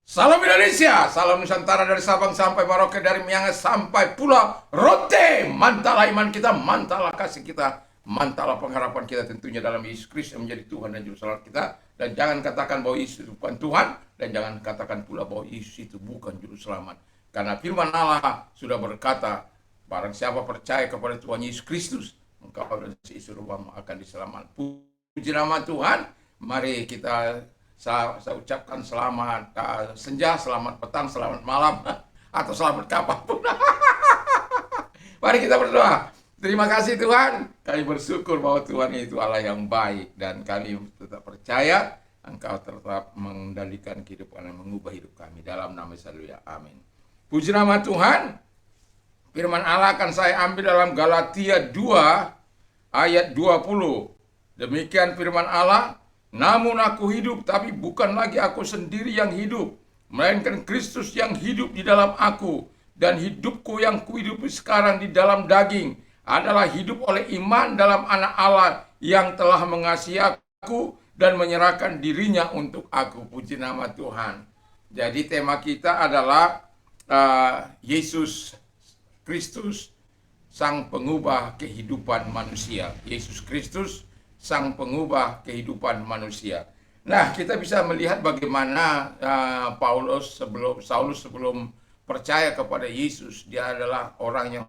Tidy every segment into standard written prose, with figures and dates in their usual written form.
Salam Indonesia, salam Nusantara dari Sabang sampai Merauke, dari Miangas sampai Pulau Rote. Mantalah iman kita, mantalah kasih kita, mantalah pengharapan kita tentunya dalam Yesus Kristus yang menjadi Tuhan dan Juru Selamat kita. Dan jangan katakan bahwa Yesus itu bukan Tuhan, dan jangan katakan pula bahwa Yesus itu bukan Juru Selamat. Karena firman Allah sudah berkata, barang siapa percaya kepada Tuhan Yesus Kristus, engkau dan seisi rumahmu akan diselamatkan. Puji nama Tuhan, mari kita saya ucapkan selamat senja, selamat petang, selamat malam, atau selamat kapanpun. Mari kita berdoa. Terima kasih Tuhan, kami bersyukur bahwa Tuhan itu Allah yang baik, dan kami tetap percaya Engkau tetap mengendalikan kehidupan dan mengubah hidup kami. Dalam nama Yesus, haleluya, amin. Puji nama Tuhan. Firman Allah akan saya ambil dalam Galatia 2 ayat 20. Demikian firman Allah, namun aku hidup, tapi bukan lagi aku sendiri yang hidup, melainkan Kristus yang hidup di dalam aku. Dan hidupku yang kuhidupi sekarang di dalam daging adalah hidup oleh iman dalam Anak Allah yang telah mengasihi aku dan menyerahkan dirinya untuk aku. Puji nama Tuhan. Jadi tema kita adalah Yesus Kristus, Sang Pengubah Kehidupan Manusia. Yesus Kristus, Sang Pengubah Kehidupan Manusia. Nah, kita bisa melihat bagaimana Saulus sebelum percaya kepada Yesus, dia adalah orang yang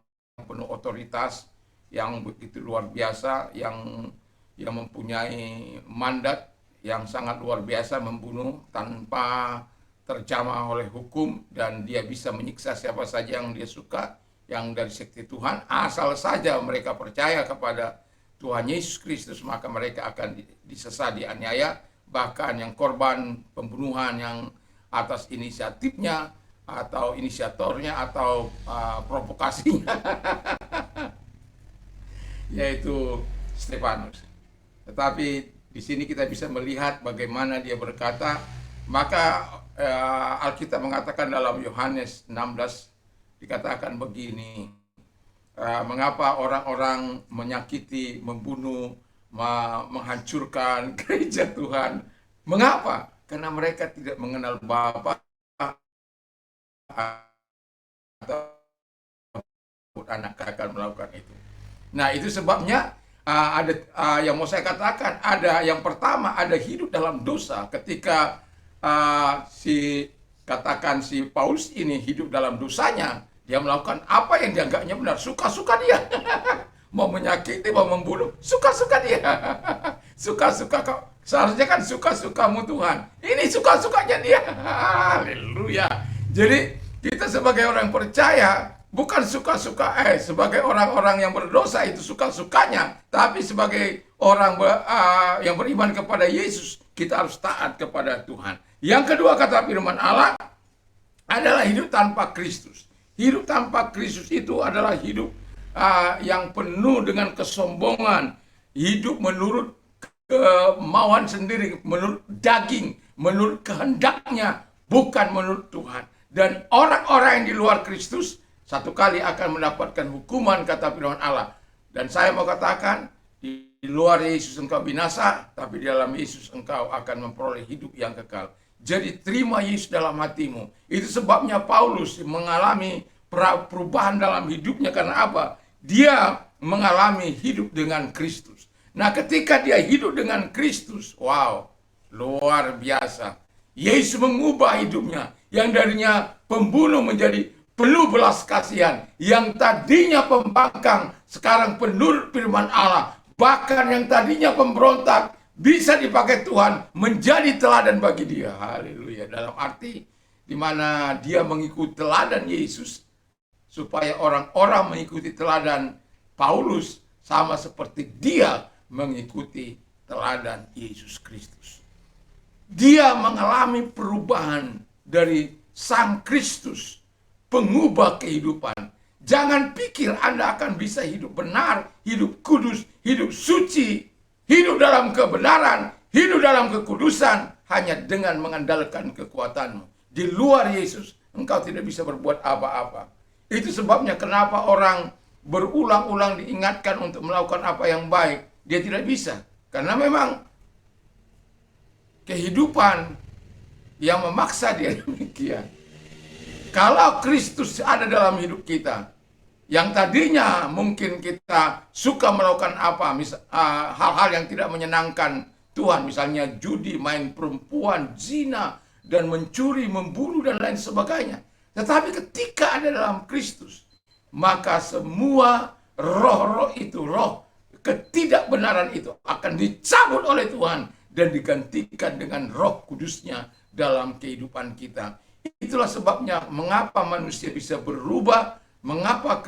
penuh otoritas, yang begitu luar biasa, yang mempunyai mandat yang sangat luar biasa, membunuh tanpa terjamah oleh hukum, dan dia bisa menyiksa siapa saja yang dia suka, yang dari sekte Tuhan, asal saja mereka percaya kepada Tuhan Yesus Kristus, maka mereka akan disesat, dianiaya, bahkan yang korban pembunuhan yang atas inisiatifnya atau inisiatornya atau provokasinya yaitu Stefanus. Tetapi di sini kita bisa melihat bagaimana dia berkata, maka Alkitab mengatakan dalam Yohanes 16 dikatakan begini, mengapa orang-orang menyakiti, membunuh, menghancurkan gereja Tuhan? Mengapa? Karena mereka tidak mengenal Bapa atau anak akan melakukan itu. Nah, itu sebabnya ada yang mau saya katakan, ada yang pertama, ada hidup dalam dosa. Ketika si Paulus ini hidup dalam dosanya, dia melakukan apa yang dianggapnya benar, suka-suka dia. Mau menyakiti, mau membunuh, suka-suka dia. Suka-suka kok. Seharusnya kan suka-sukamu Tuhan. Ini suka-sukanya dia. Haleluya. Jadi kita sebagai orang percaya bukan suka-suka sebagai orang-orang yang berdosa itu suka-sukanya, tapi sebagai orang yang beriman kepada Yesus, kita harus taat kepada Tuhan. Yang kedua, kata firman Allah adalah hidup tanpa Kristus. Hidup tanpa Kristus itu adalah hidup yang penuh dengan kesombongan, hidup menurut kemauan sendiri, menurut daging, menurut kehendaknya, bukan menurut Tuhan. Dan orang-orang yang di luar Kristus satu kali akan mendapatkan hukuman, kata firman Allah. Dan saya mau katakan, di luar Yesus engkau binasa, tapi di dalam Yesus engkau akan memperoleh hidup yang kekal. Jadi terima Yesus dalam hatimu. Itu sebabnya Paulus mengalami perubahan dalam hidupnya. Karena apa? Dia mengalami hidup dengan Kristus. Nah, ketika dia hidup dengan Kristus, wow, luar biasa. Yesus mengubah hidupnya. Yang darinya pembunuh menjadi penuh belas kasihan. Yang tadinya pembangkang, sekarang penurut firman Allah. Bahkan yang tadinya pemberontak, bisa dipakai Tuhan menjadi teladan bagi dia. Haleluya. Dalam arti di mana dia mengikuti teladan Yesus, supaya orang-orang mengikuti teladan Paulus sama seperti dia mengikuti teladan Yesus Kristus. Dia mengalami perubahan dari Sang Kristus, pengubah kehidupan. Jangan pikir Anda akan bisa hidup benar, hidup kudus, hidup suci, hidup dalam kebenaran, hidup dalam kekudusan hanya dengan mengandalkan kekuatanmu. Di luar Yesus, engkau tidak bisa berbuat apa-apa. Itu sebabnya kenapa orang berulang-ulang diingatkan untuk melakukan apa yang baik, dia tidak bisa. Karena memang kehidupan yang memaksa dia demikian. Kalau Kristus ada dalam hidup kita, yang tadinya mungkin kita suka melakukan hal-hal yang tidak menyenangkan Tuhan, misalnya judi, main perempuan, zina, dan mencuri, membunuh, dan lain sebagainya. Tetapi ketika ada dalam Kristus, maka semua roh-roh itu, roh ketidakbenaran itu akan dicabut oleh Tuhan dan digantikan dengan Roh Kudusnya dalam kehidupan kita. Itulah sebabnya mengapa manusia bisa berubah, mengapa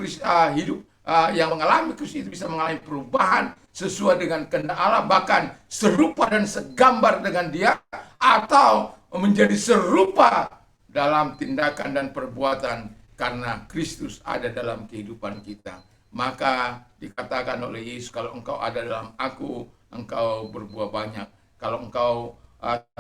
hidup yang mengalami Kristus itu bisa mengalami perubahan sesuai dengan kehendak Allah, bahkan serupa dan segambar dengan Dia, atau menjadi serupa dalam tindakan dan perbuatan karena Kristus ada dalam kehidupan kita. Maka dikatakan oleh Yesus, kalau engkau ada dalam aku, engkau berbuah banyak. Kalau engkau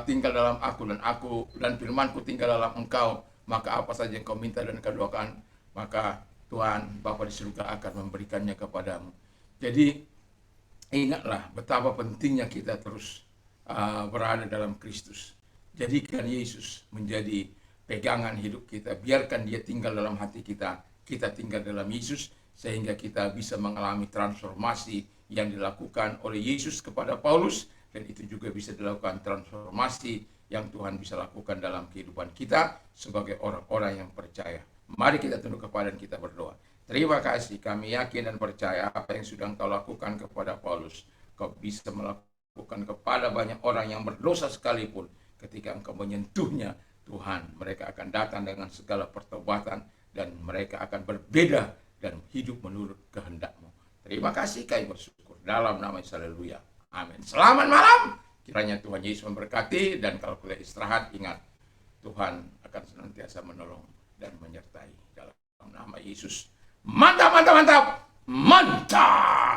tinggal dalam aku dan firmanku tinggal dalam engkau, maka apa saja yang kau minta dan kau doakan, maka Tuhan Bapa di surga akan memberikannya kepadamu. Jadi ingatlah betapa pentingnya kita terus berada dalam Kristus. Jadikan Yesus menjadi pegangan hidup kita. Biarkan Dia tinggal dalam hati kita. Kita tinggal dalam Yesus sehingga kita bisa mengalami transformasi yang dilakukan oleh Yesus kepada Paulus, dan itu juga bisa dilakukan transformasi yang Tuhan bisa lakukan dalam kehidupan kita sebagai orang-orang yang percaya. Mari kita tunduk kepala dan kita berdoa. Terima kasih, kami yakin dan percaya apa yang sudah Engkau lakukan kepada Paulus, Kau bisa melakukan kepada banyak orang yang berdosa sekalipun. Ketika Engkau menyentuhnya, Tuhan, mereka akan datang dengan segala pertobatan dan mereka akan berbeda dan hidup menurut kehendak-Mu. Terima kasih, kami bersyukur dalam nama Yesus, haleluya. Amin. Selamat malam. Kiranya Tuhan Yesus memberkati, dan kalau kalian istirahat, ingat Tuhan akan senantiasa menolong dan menyertai dalam nama Yesus. Mantap, mantap, mantap. Mantap.